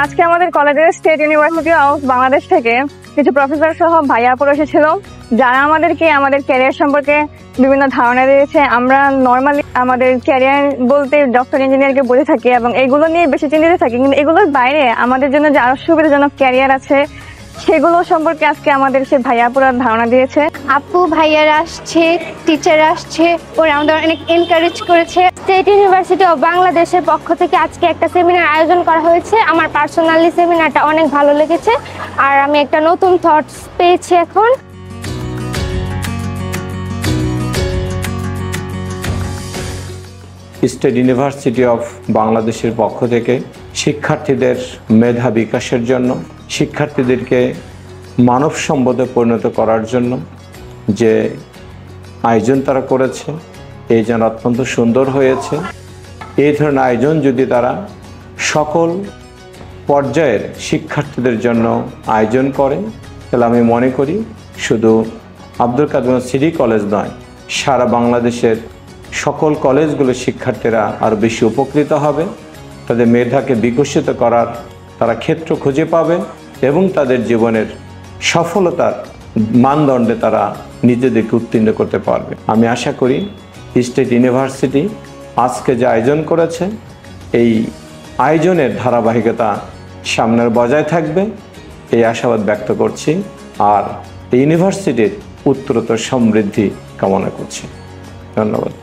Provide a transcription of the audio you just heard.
আজকে আমাদের কলেজের স্টেট ইউনিভার্সিটি অফ বাংলাদেশ থেকে কিছু প্রফেসর সহ ভাইয়া আপুরা এসেছিল, যারা আমাদেরকে আমাদের ক্যারিয়ার সম্পর্কে বিভিন্ন ধারণা দিয়েছে। আমরা নর্মালি আমাদের ক্যারিয়ার বলতে ডক্টর ইঞ্জিনিয়ারকে বুঝে থাকি এবং এগুলো নিয়ে বেশি চিন্তিত থাকি, কিন্তু এগুলোর বাইরে আমাদের জন্য যে আরো সুবিধাজনক ক্যারিয়ার আছে সেগুলো সম্পর্কে আজকে আমাদের সে ভাইয়াপুরা ধারণা দিয়েছে। আপু ভাইয়ারা আসছে, টিচার আসছে, ওরা আমাদের অনেক এনকারেজ করেছে। স্টেট ইউনিভার্সিটি অফ বাংলাদেশের পক্ষ থেকে আজকে একটা সেমিনার আয়োজন করা হয়েছে। আমার পার্সোনালি সেমিনারটা অনেক ভালো লেগেছে, আর আমি একটা নতুন থটস পেয়েছি এখন। স্টেট ইউনিভার্সিটি অফ বাংলাদেশের পক্ষ থেকে শিক্ষার্থীদের মেধা বিকাশের জন্য, শিক্ষার্থীদেরকে মানব সম্পদে পরিণত করার জন্য যে আয়োজন তারা করেছে, এই যেন অত্যন্ত সুন্দর হয়েছে। এই ধরনের আয়োজন যদি তারা সকল পর্যায়ের শিক্ষার্থীদের জন্য আয়োজন করে, তাহলে আমি মনে করি শুধু আব্দুল কাদের সিটি কলেজ নয়, সারা বাংলাদেশের সকল কলেজগুলোর শিক্ষার্থীরা আরও বেশি উপকৃত হবে। তাদের মেধাকে বিকশিত করার তারা ক্ষেত্র খুঁজে পাবে এবং তাদের জীবনের সফলতার মানদণ্ডে তারা নিজেদেরকে উত্তীর্ণ করতে পারবে। আমি আশা করি স্টেট ইউনিভার্সিটি আজকে যে আয়োজন করেছে, এই আয়োজনের ধারাবাহিকতা সামনের বজায় থাকবে, এই আশাবাদ ব্যক্ত করছি। আর এই ইউনিভার্সিটির উত্তরোত্তর সমৃদ্ধি কামনা করছি। ধন্যবাদ।